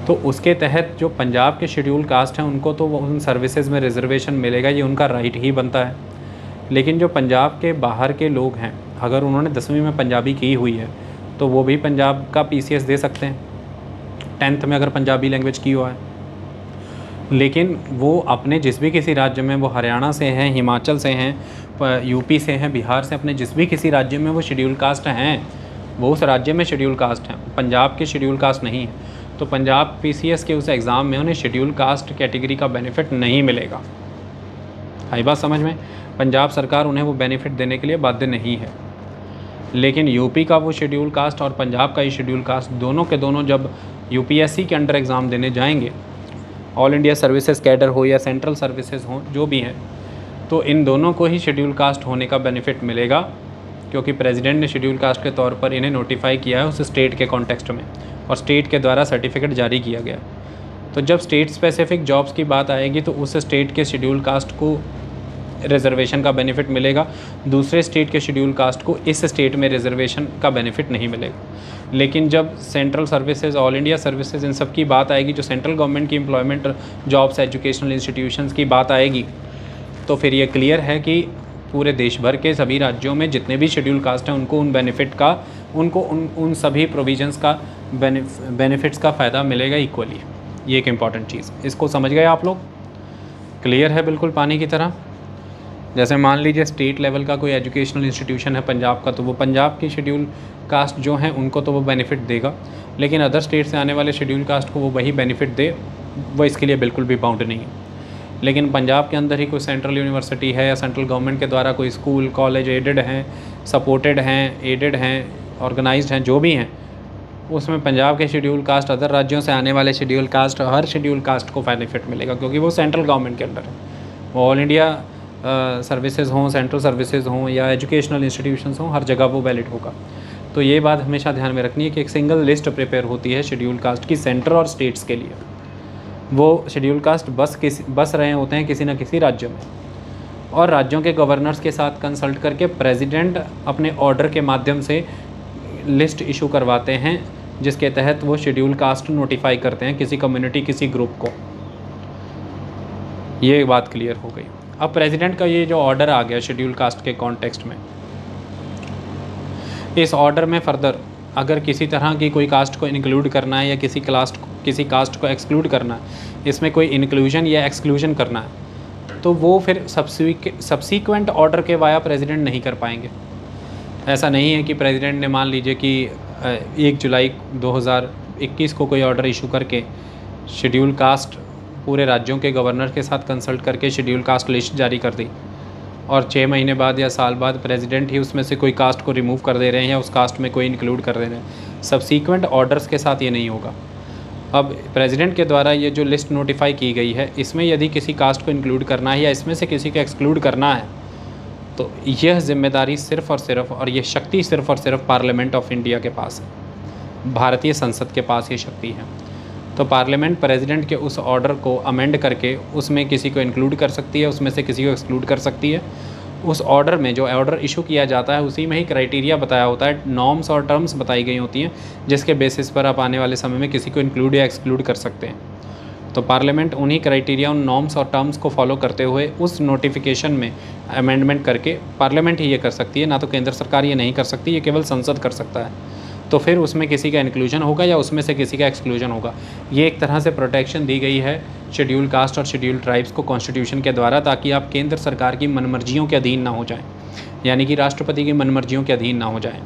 तो उसके तहत जो पंजाब के शेड्यूल कास्ट हैं उनको तो उन सर्विसेज में रिजर्वेशन मिलेगा, ये उनका राइट ही बनता है। लेकिन जो पंजाब के बाहर के लोग हैं, अगर उन्होंने 10वीं में पंजाबी की हुई है तो वो भी पंजाब का PCS दे सकते हैं, 10th में अगर पंजाबी लैंग्वेज की हुआ है। लेकिन वो अपने जिस भी किसी राज्य में, वो हरियाणा से हैं, हिमाचल से हैं, UP से हैं, बिहार से, अपने जिस भी किसी राज्य में वो शेड्यूल कास्ट हैं, वो उस राज्य में शेड्यूल कास्ट हैं, पंजाब के शेड्यूल कास्ट नहीं है। तो पंजाब PCS के उस एग्ज़ाम में उन्हें शेड्यूल कास्ट कैटेगरी का बेनिफिट नहीं मिलेगा। आई बात समझ में? पंजाब सरकार उन्हें वो बेनिफिट देने के लिए बाध्य नहीं है। लेकिन UP का वो शेड्यूल कास्ट और पंजाब का ये शेड्यूल कास्ट, दोनों के दोनों जब UPSC के अंडर एग्ज़ाम देने जाएंगे, ऑल इंडिया सर्विसेज कैडर हो या सेंट्रल सर्विसेज हो, जो भी हैं, तो इन दोनों को ही शेड्यूल कास्ट होने का बेनिफिट मिलेगा, क्योंकि प्रेसिडेंट ने शेड्यूल कास्ट के तौर पर इन्हें नोटिफाई किया है उस स्टेट के कॉन्टेक्स्ट में, और स्टेट के द्वारा सर्टिफिकेट जारी किया गया। तो जब स्टेट स्पेसिफिक जॉब्स की बात आएगी तो उस स्टेट के शेड्यूल कास्ट को रिजर्वेशन का बेनिफिट मिलेगा, दूसरे स्टेट के शेड्यूल कास्ट को इस स्टेट में रिजर्वेशन का बेनिफिट नहीं मिलेगा। लेकिन जब central services, all India services, इन सब की बात आएगी, जो सेंट्रल गवर्नमेंट की एम्प्लॉयमेंट जॉब्स, एजुकेशनल इंस्टीट्यूशंस की बात आएगी, तो फिर ये क्लियर है कि पूरे देश भर के सभी राज्यों में जितने भी शेड्यूल कास्ट हैं उनको उन बेनिफिट का, उनको उन सभी प्रोविजंस का बेनिफिट्स का फ़ायदा मिलेगा इक्वली। ये एक इम्पॉर्टेंट चीज़, इसको समझ गए आप लोग? क्लियर है बिल्कुल पानी की तरह। जैसे मान लीजिए स्टेट लेवल का कोई एजुकेशनल इंस्टीट्यूशन है पंजाब का, तो वो पंजाब की शेड्यूल कास्ट जो हैं उनको तो वो बेनिफिट देगा, लेकिन अदर स्टेट से आने वाले शेड्यूल कास्ट को वो वही बेनिफिट दे, वो इसके लिए बिल्कुल भी बाउंड नहीं है। लेकिन पंजाब के अंदर ही कोई सेंट्रल यूनिवर्सिटी है या सेंट्रल गवर्नमेंट के द्वारा कोई स्कूल कॉलेज एडेड हैं, सपोर्टेड हैं, एडेड हैं, ऑर्गेनाइज्ड हैं, जो भी हैं, उसमें पंजाब के शेड्यूल कास्ट, अदर राज्यों से आने वाले शेड्यूल कास्ट, हर शेड्यूल कास्ट को बेनिफिट मिलेगा, क्योंकि वो सेंट्रल गवर्नमेंट के अंडर है। वो ऑल इंडिया सर्विसेज हों, सेंट्रल सर्विसेज हों या एजुकेशनल इंस्टीट्यूशंस हों, हर जगह वो वैलिड होगा। तो ये बात हमेशा ध्यान में रखनी है कि एक सिंगल लिस्ट प्रिपेयर होती है शेड्यूल कास्ट की सेंटर और स्टेट्स के लिए। वो शेड्यूल कास्ट बस रहे होते हैं किसी न किसी राज्य में, और राज्यों के गवर्नर्स के साथ कंसल्ट करके प्रेसिडेंट अपने ऑर्डर के माध्यम से लिस्ट इशू करवाते हैं, जिसके तहत वो शेड्यूल कास्ट नोटिफाई करते हैं किसी कम्युनिटी, किसी ग्रुप को। ये बात क्लियर हो गई। अब प्रेसिडेंट का ये जो ऑर्डर आ गया शेड्यूल कास्ट के कॉन्टेक्स्ट में, इस ऑर्डर में फर्दर अगर किसी तरह की कोई कास्ट को इंक्लूड करना है या किसी कास्ट को एक्सक्लूड करना है, इसमें कोई इंक्लूजन या एक्सक्लूजन करना है, तो वो फिर सब्सीक्वेंट ऑर्डर के वाया प्रेसिडेंट नहीं कर पाएंगे। ऐसा नहीं है कि प्रेसिडेंट ने मान लीजिए कि 1 जुलाई 2021 को कोई ऑर्डर इशू करके शेड्यूल कास्ट पूरे राज्यों के गवर्नर के साथ कंसल्ट करके शेड्यूल कास्ट लिस्ट जारी कर दी, और 6 महीने बाद या साल बाद प्रेसिडेंट ही उसमें से कोई कास्ट को रिमूव कर दे रहे हैं या उस कास्ट में कोई इंक्लूड कर दे रहे हैं। सब्सीक्वेंट ऑर्डर्स के साथ ये नहीं होगा। अब प्रेसिडेंट के द्वारा ये जो लिस्ट नोटिफाई की गई है, इसमें यदि किसी कास्ट को इंक्लूड करना है या इसमें से किसी को एक्सक्लूड करना है, तो यह जिम्मेदारी सिर्फ़ और सिर्फ, और ये शक्ति सिर्फ़ और सिर्फ पार्लियामेंट ऑफ इंडिया के पास है, भारतीय संसद के पास ये शक्ति है। तो पार्लियामेंट प्रेसिडेंट के उस ऑर्डर को अमेंड करके उसमें किसी को इंक्लूड कर सकती है, उसमें से किसी को एक्सक्लूड कर सकती है। उस ऑर्डर में जो ऑर्डर इशू किया जाता है उसी में ही क्राइटेरिया बताया होता है, नॉर्म्स और टर्म्स बताई गई होती हैं, जिसके बेसिस पर आप आने वाले समय में किसी को इंक्लूड या एक्सक्लूड कर सकते हैं। तो पार्लियामेंट उन्हीं क्राइटेरिया, उन नॉर्म्स और टर्म्स को फॉलो करते हुए उस नोटिफिकेशन में अमेंडमेंट करके पार्लियामेंट ही ये कर सकती है, ना तो केंद्र सरकार ये नहीं कर सकती, ये केवल संसद कर सकता है। तो फिर उसमें किसी का इंक्लूजन होगा या उसमें से किसी का एक्सक्लूजन होगा। ये एक तरह से प्रोटेक्शन दी गई है शेड्यूल कास्ट और शेड्यूल ट्राइब्स को कॉन्स्टिट्यूशन के द्वारा, ताकि आप केंद्र सरकार की मनमर्जियों के अधीन ना हो जाएं, यानी कि राष्ट्रपति की मनमर्जियों के अधीन ना हो जाएं।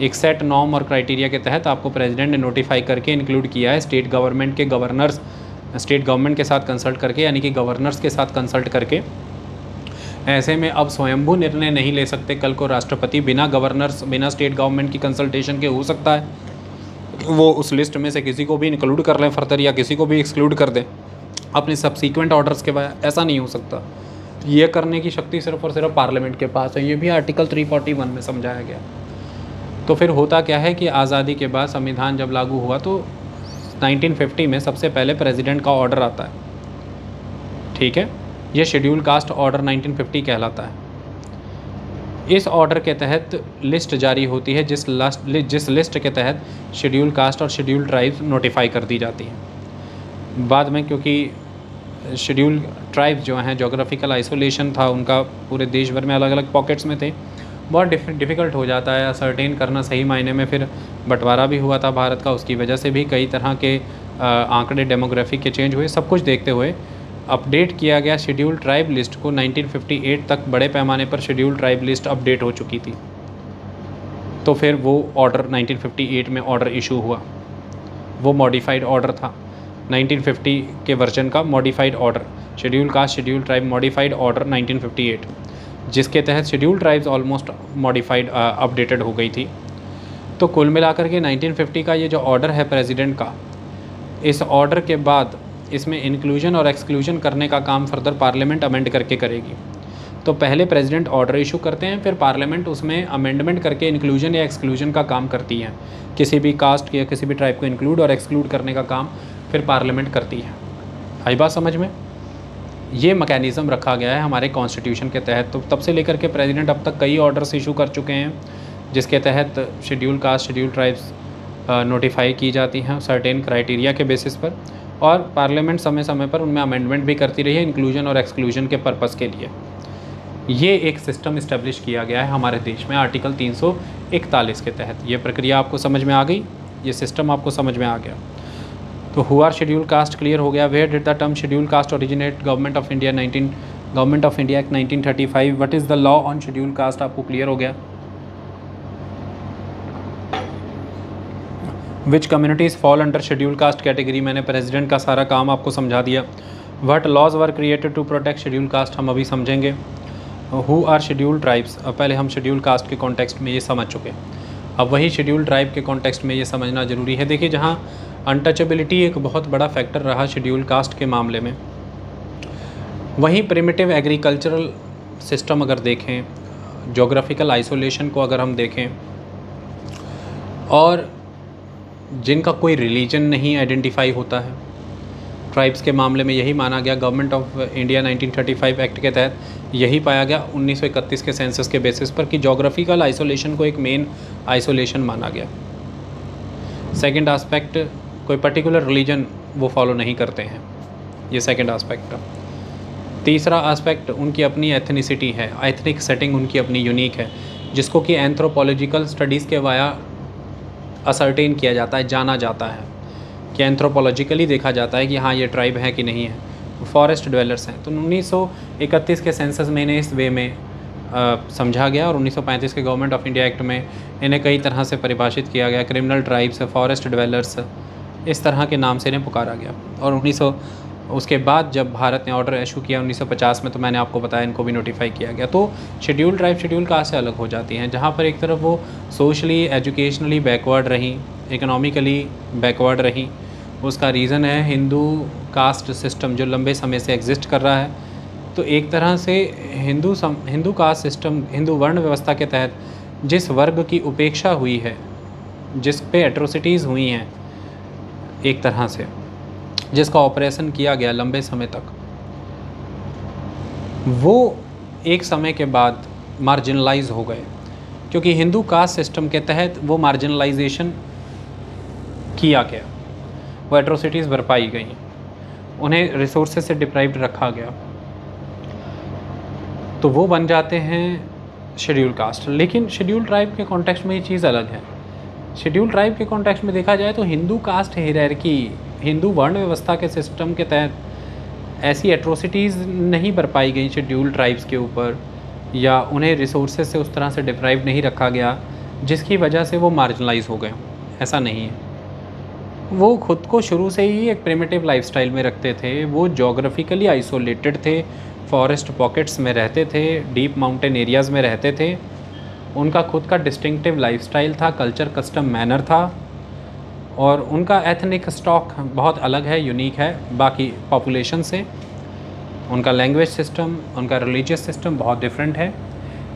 एक सेट नॉर्म और क्राइटेरिया के तहत आपको प्रेसिडेंट ने नोटिफाई करके इंक्लूड किया है, स्टेट गवर्नमेंट के गवर्नर्स, स्टेट गवर्नमेंट के साथ कंसल्ट करके, यानी कि गवर्नर्स के साथ कंसल्ट करके। ऐसे में अब स्वयंभू निर्णय नहीं ले सकते कल को राष्ट्रपति, बिना गवर्नर्स, बिना स्टेट गवर्नमेंट की कंसल्टेशन के। हो सकता है वो उस लिस्ट में से किसी को भी इंक्लूड कर लें फर्दर, या किसी को भी एक्सक्लूड कर दें अपने सब्सीक्वेंट ऑर्डर्स के बाद। ऐसा नहीं हो सकता। ये करने की शक्ति सिर्फ और सिर्फ पार्लियामेंट के पास है। ये भी आर्टिकल 341 में समझाया गया। तो फिर होता क्या है कि आज़ादी के बाद संविधान जब लागू हुआ तो 1950 में सबसे पहले प्रेसिडेंट का ऑर्डर आता है, ठीक है। ये शेड्यूल कास्ट ऑर्डर 1950 कहलाता है। इस ऑर्डर के तहत लिस्ट जारी होती है, जिस लिस्ट के तहत शेड्यूल कास्ट और शेड्यूल ट्राइब्स नोटिफाई कर दी जाती हैं। बाद में क्योंकि शेड्यूल ट्राइब्स जो हैं, जोग्राफिकल आइसोलेशन था उनका, पूरे देश भर में अलग अलग पॉकेट्स में थे, बहुत डिफ़िकल्ट हो जाता है असर्टेन करना सही मायने में। फिर बंटवारा भी हुआ था भारत का, उसकी वजह से भी कई तरह के आंकड़े डेमोग्राफिक के चेंज हुए। सब कुछ देखते हुए अपडेट किया गया शेड्यूल ट्राइब लिस्ट को। 1958 तक बड़े पैमाने पर शेड्यूल ट्राइब लिस्ट अपडेट हो चुकी थी। तो फिर वो ऑर्डर 1958 में ऑर्डर इशू हुआ, वो मॉडिफाइड ऑर्डर था 1950 के वर्जन का, modified order, schedule caste schedule tribe modified order 1958, जिसके तहत schedule tribes almost modified updated हो गई थी। तो कुल मिलाकर के 1950 का ये जो ऑर्डर है प्रेसिडेंट का, इस ऑर्डर के बाद इसमें इंक्लूजन और एक्सक्लूजन करने का काम फर्दर पार्लियामेंट अमेंड करके करेगी। तो पहले प्रेसिडेंट ऑर्डर इशू करते हैं, फिर पार्लियामेंट उसमें अमेंडमेंट करके इंक्लूजन या एक्सक्लूजन का काम करती है। किसी भी कास्ट या किसी भी ट्राइब को इंक्लूड और एक्सक्लूड करने का काम फिर पार्लियामेंट करती है। आई बात समझ में? ये मैकेनिज़्म रखा गया है हमारे कॉन्स्टिट्यूशन के तहत। तो तब से लेकर के प्रेसिडेंट अब तक कई ऑर्डर्स इशू कर चुके हैं, जिसके तहत schedule caste schedule tribes notify की जाती हैं सर्टेन क्राइटेरिया के बेसिस पर, और पार्लियामेंट समय समय पर उनमें अमेंडमेंट भी करती रही है इंक्लूजन और एक्सक्लूजन के पर्पज़ के लिए। ये एक सिस्टम इस्टेब्लिश किया गया है हमारे देश में आर्टिकल 341 के तहत। ये प्रक्रिया आपको समझ में आ गई, ये सिस्टम आपको समझ में आ गया। तो who are schedule caste clear हो गया। Where did the term schedule caste originate? Government of India act 1935। What is the law on schedule caste? आपको क्लियर हो गया। Which communities fall under schedule caste category? मैंने president का सारा काम आपको समझा दिया। What laws were created to protect schedule caste? हम अभी समझेंगे। Who are schedule tribes? अब पहले हम शेड्यूल कास्ट के कॉन्टेक्स्ट में ये समझ चुके, अब वही शेड्यूल ट्राइब के कॉन्टेक्स्ट में ये समझना ज़रूरी है। देखिए, जहाँ अनटचेबिलिटी एक बहुत बड़ा फैक्टर रहा शेड्यूल कास्ट के मामले में, वहीं प्रिमिटिव एग्रीकल्चरल सिस्टम अगर देखें, जोग्राफिकल आइसोलेशन को अगर हम देखें, और जिनका कोई रिलीजन नहीं आइडेंटिफाई होता है, ट्राइब्स के मामले में यही माना गया। गवर्नमेंट ऑफ इंडिया 1935 एक्ट के तहत यही पाया गया 1931 के सेंसस के बेसिस पर कि जोग्राफिकल आइसोलेशन को एक मेन आइसोलेशन माना गया। सेकंड एस्पेक्ट, कोई पर्टिकुलर रिलीजन वो फॉलो नहीं करते हैं, ये सेकंड एस्पेक्ट। तीसरा एस्पेक्ट, उनकी अपनी एथनिसिटी है, एथनिक सेटिंग उनकी अपनी यूनिक है, जिसको कि एंथ्रोपोलॉजिकल स्टडीज़ के वाया असर्टेन किया जाता है, जाना जाता है कि एंथ्रोपोलॉजिकली देखा जाता है कि हाँ ये ट्राइब है कि नहीं है। फॉरेस्ट ड्वेलर्स हैं। तो 1931 के सेंसस में इन्हें इस वे में समझा गया, और 1935 के गवर्नमेंट ऑफ इंडिया एक्ट में इन्हें कई तरह से परिभाषित किया गया। क्रिमिनल ट्राइब्स, फॉरेस्ट ड्वेलर्स, इस तरह के नाम से इन्हें पुकारा गया। और उसके बाद जब भारत ने ऑर्डर इशू किया 1950 में, तो मैंने आपको बताया इनको भी नोटिफाई किया गया। तो शेड्यूल ट्राइब शेड्यूल कास्ट से अलग हो जाती हैं, जहाँ पर एक तरफ वो सोशली एजुकेशनली बैकवर्ड रहीं, इकोनॉमिकली बैकवर्ड रहीं। उसका रीज़न है हिंदू कास्ट सिस्टम जो लंबे समय से एग्जिस्ट कर रहा है। तो एक तरह से हिंदू कास्ट सिस्टम, हिंदू वर्ण व्यवस्था के तहत जिस वर्ग की उपेक्षा हुई है, जिस पे एट्रोसिटीज़ हुई हैं, एक तरह से जिसका ऑपरेशन किया गया लंबे समय तक, वो एक समय के बाद मार्जिनलाइज हो गए, क्योंकि हिंदू कास्ट सिस्टम के तहत वो मार्जिनलाइजेशन किया गया, वो एट्रोसिटीज़ बरपाई गई, उन्हें रिसोर्सेज से डिप्राइव्ड रखा गया, तो वो बन जाते हैं शेड्यूल कास्ट। लेकिन शेड्यूल ट्राइब के कॉन्टेक्स्ट में ये चीज़ अलग है। शेड्यूल ट्राइब के कॉन्टेक्स्ट में देखा जाए तो हिंदू कास्ट हायरार्की, हिंदू वर्ण व्यवस्था के सिस्टम के तहत ऐसी एट्रोसिटीज़ नहीं बरपाई गई शेड्यूल ट्राइब्स के ऊपर, या उन्हें रिसोर्सेज से उस तरह से डिप्राइव नहीं रखा गया जिसकी वजह से वो मार्जिनलाइज हो गए। ऐसा नहीं है, वो खुद को शुरू से ही एक प्रिमिटिव लाइफस्टाइल में रखते थे। वो जोग्राफिकली आइसोलेटेड थे, फॉरेस्ट पॉकेट्स में रहते थे, डीप माउंटेन एरियाज़ में रहते थे। उनका खुद का डिस्टिंक्टिव लाइफस्टाइल था, कल्चर, कस्टम, मैनर था, और उनका एथनिक स्टॉक बहुत अलग है, यूनिक है बाकी पॉपुलेशन से। उनका लैंग्वेज सिस्टम, उनका रिलीजियस सिस्टम बहुत डिफरेंट है।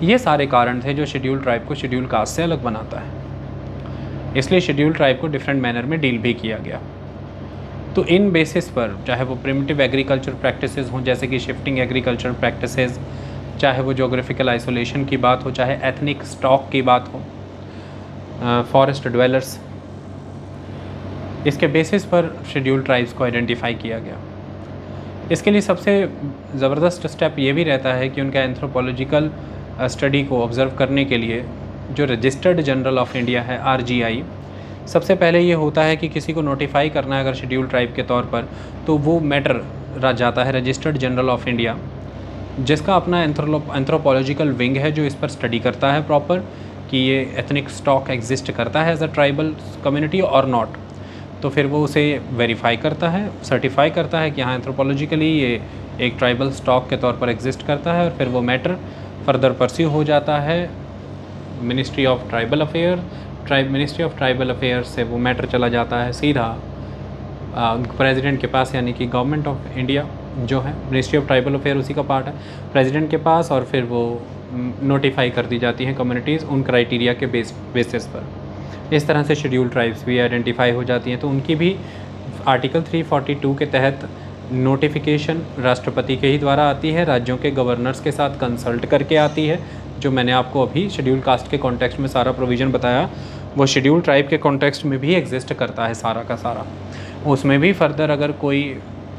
ये सारे कारण थे जो शेड्यूल ट्राइब को शेड्यूल कास्ट से अलग बनाता है। इसलिए शेड्यूल ट्राइब को डिफरेंट मैनर में डील भी किया गया। तो इन बेसिस पर, चाहे वो प्रिमिटिव एग्रीकल्चर प्रैक्टिसेस हों जैसे कि शिफ्टिंग एग्रीकल्चर प्रैक्टिसेस, चाहे वो जोग्राफिकल आइसोलेशन की बात हो, चाहे एथनिक स्टॉक की बात हो, फॉरेस्ट ड्वेलर्स, इसके बेसिस पर शेड्यूल ट्राइब्स को आइडेंटिफाई किया गया। इसके लिए सबसे ज़बरदस्त स्टेप ये भी रहता है कि उनका एंथ्रोपोलॉजिकल स्टडी को ऑब्ज़र्व करने के लिए जो रजिस्टर्ड जनरल ऑफ इंडिया है RGI, सबसे पहले ये होता है कि किसी को नोटिफाई करना है अगर शेड्यूल ट्राइब के तौर पर, तो वो मैटर जाता है रजिस्टर्ड जनरल ऑफ इंडिया, जिसका अपना एंथ्रोपोलॉजिकल विंग है जो इस पर स्टडी करता है प्रॉपर कि ये एथनिक स्टॉक एग्जिस्ट करता है एज अ ट्राइबल कम्युनिटी और नॉट। तो फिर वो उसे वेरीफाई करता है, सर्टिफाई करता है कि हाँ एंथ्रोपोलॉजिकली ये एक ट्राइबल स्टॉक के तौर पर एग्जिस्ट करता है, और फिर वो मैटर फर्दर परस्यू हो जाता है ministry of tribal affair. Ministry of tribal affair से वो मैटर चला जाता है सीधा प्रेसिडेंट के पास, यानी कि गवर्नमेंट ऑफ इंडिया जो है, मिनिस्ट्री ऑफ ट्राइबल अफेयर उसी का पार्ट है, प्रेसिडेंट के पास, और फिर वो नोटिफाई कर दी जाती हैं कम्युनिटीज़ उन क्राइटेरिया के बेसिस पर। इस तरह से शेड्यूल ट्राइब्स भी आइडेंटिफाई हो जाती हैं। तो उनकी भी आर्टिकल 342 के तहत नोटिफिकेशन राष्ट्रपति के ही द्वारा आती है, राज्यों के गवर्नर्स के साथ कंसल्ट करके आती है। जो मैंने आपको अभी शेड्यूल कास्ट के कॉन्टेक्स्ट में सारा प्रोविज़न बताया, वो शेड्यूल ट्राइब के कॉन्टेक्स्ट में भी एग्जिस्ट करता है सारा का सारा। उसमें भी फर्दर अगर कोई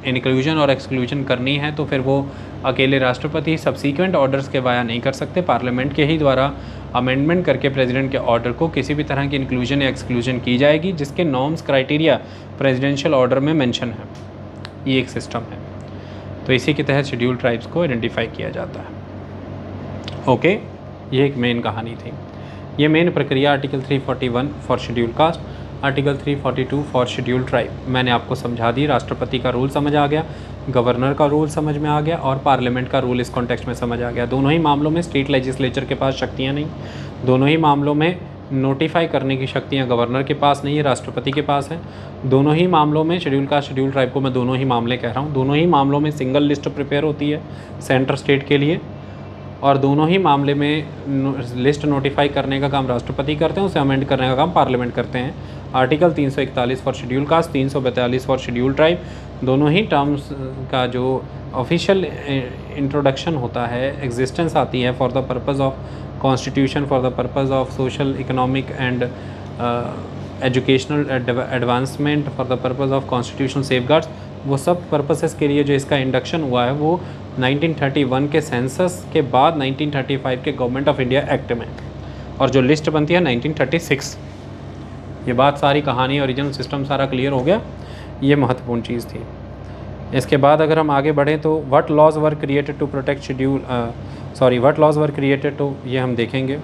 इंक्लूजन और एक्सक्लूजन करनी है तो फिर वो अकेले राष्ट्रपति सब्सीक्वेंट ऑर्डर्स के वाया नहीं कर सकते, पार्लियामेंट के ही द्वारा अमेंडमेंट करके प्रेसिडेंट के ऑर्डर को किसी भी तरह की इंक्लूजन या एक्सक्लूजन की जाएगी, जिसके नॉर्म्स क्राइटेरिया प्रेसिडेंशियल ऑर्डर में मेंशन है। ये एक सिस्टम है। तो इसी के तहत शेड्यूल ट्राइब्स को आइडेंटिफाई किया जाता है। ओके, ये एक मेन कहानी थी। ये मेन प्रक्रिया article 341 for schedule caste, article 342 for schedule tribe मैंने आपको समझा दी। राष्ट्रपति का रूल समझ आ गया, गवर्नर का रूल समझ में आ गया, और पार्लियामेंट का रूल इस कॉन्टेक्स्ट में समझ आ गया। दोनों ही मामलों में स्टेट लेजिस्लेचर के पास शक्तियाँ नहीं, दोनों ही मामलों में नोटिफाई करने की शक्तियाँ गवर्नर के पास नहीं है, राष्ट्रपति के पास है। दोनों ही मामलों में शेड्यूल कास्ट शेड्यूल ट्राइब को मैं दोनों ही मामले कह रहा हूँ, दोनों ही मामलों में सिंगल लिस्ट प्रिपेयर होती है सेंटर स्टेट के लिए, और दोनों ही मामले में लिस्ट नोटिफाई करने का काम राष्ट्रपति करते हैं, उसे अमेंड करने का काम पार्लियामेंट करते हैं। Article 341 for schedule caste, 342 for schedule tribe, दोनों ही टर्म्स का जो ऑफिशियल इंट्रोडक्शन होता है, एग्जिस्टेंस आती है for the purpose of constitution, for the purpose of social economic and educational advancement, for the purpose of constitutional safeguards, वो सब purposes के लिए जो इसका इंडक्शन हुआ है वो 1931 के सेंसस के बाद 1935 के गवर्नमेंट ऑफ इंडिया एक्ट में, और जो लिस्ट बनती है 1936। ये बात सारी कहानी ओरिजिनल सिस्टम सारा क्लियर हो गया, ये महत्वपूर्ण चीज़ थी। इसके बाद अगर हम आगे बढ़ें तो what laws were created to protect schedule what laws were created to, ये हम देखेंगे।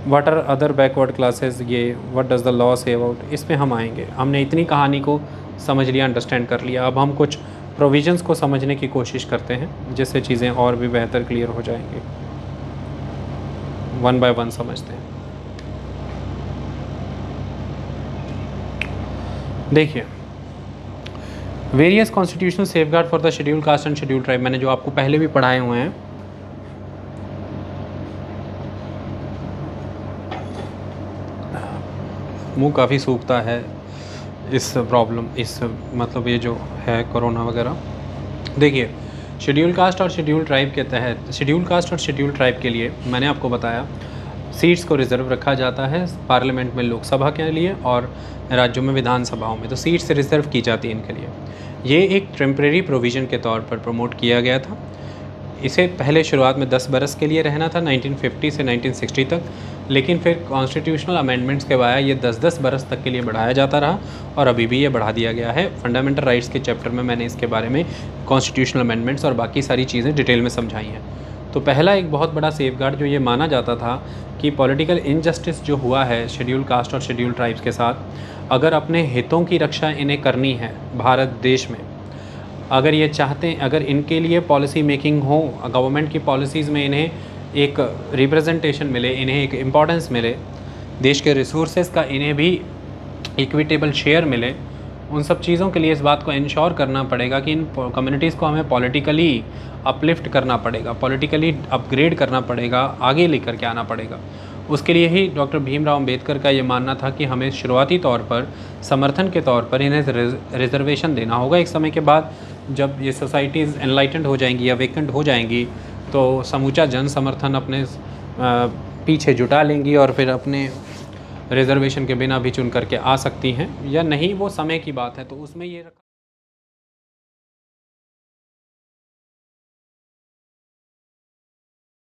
What are other backward classes, ये what does the law say about, इसमें हम आएंगे। हमने इतनी कहानी को समझ लिया, अंडरस्टैंड कर लिया, अब हम कुछ प्रोविजंस को समझने की कोशिश करते हैं जिससे चीज़ें और भी बेहतर क्लियर हो जाएंगी। वन बाय वन समझते हैं। देखिए, various constitutional safeguard for the schedule caste and schedule tribe, मैंने जो आपको पहले भी पढ़ाए हुए हैं। मुंह काफ़ी सूखता है इस प्रॉब्लम, इस मतलब ये जो है कोरोना वगैरह। देखिए, शेड्यूल कास्ट और शेड्यूल ट्राइब के तहत, शेड्यूल कास्ट और शेड्यूल ट्राइब के लिए मैंने आपको बताया सीट्स को रिज़र्व रखा जाता है पार्लियामेंट में लोकसभा के लिए और राज्यों में विधानसभाओं में, तो सीट्स रिज़र्व की जाती है इनके लिए। ये एक टेम्परेरी प्रोविज़न के तौर पर प्रमोट किया गया था। इसे पहले शुरुआत में 10 बरस के लिए रहना था 1950 से 1960 तक, लेकिन फिर कॉन्स्टिट्यूशनल अमेंडमेंट्स के वाया ये 10-10 बरस तक के लिए बढ़ाया जाता रहा, और अभी भी ये बढ़ा दिया गया है। फंडामेंटल राइट्स के चैप्टर में मैंने इसके बारे में कॉन्स्टिट्यूशनल अमेंडमेंट्स और बाकी सारी चीज़ें डिटेल में समझाई हैं। तो पहला एक बहुत बड़ा सेफगार्ड जो ये माना जाता था कि पॉलिटिकल इनजस्टिस जो हुआ है शेड्यूल कास्ट और शेड्यूल ट्राइब्स के साथ, अगर अपने हितों की रक्षा इन्हें करनी है भारत देश में, अगर ये चाहते हैं, अगर इनके लिए पॉलिसी मेकिंग हो, गवर्नमेंट की पॉलिसीज़ में इन्हें एक रिप्रेजेंटेशन मिले, इन्हें एक इम्पॉर्टेंस मिले, देश के रिसोर्सेज का इन्हें भी इक्विटेबल शेयर मिले, उन सब चीज़ों के लिए इस बात को इंश्योर करना पड़ेगा कि इन कम्युनिटीज़ को हमें पॉलिटिकली अपलिफ्ट करना पड़ेगा, पॉलिटिकली अपग्रेड करना पड़ेगा, आगे लेकर के आना पड़ेगा। उसके लिए ही डॉक्टर भीमराव अंबेडकर का ये मानना था कि हमें शुरुआती तौर पर समर्थन के तौर पर इन्हें रिजर्वेशन देना होगा। एक समय के बाद जब ये सोसाइटीज़ एनलाइटेंड हो जाएंगी या वेकेंट हो जाएंगी तो समूचा जन समर्थन अपने पीछे जुटा लेंगी और फिर अपने रिजर्वेशन के बिना भी चुन करके आ सकती हैं या नहीं, वो समय की बात है। तो उसमें ये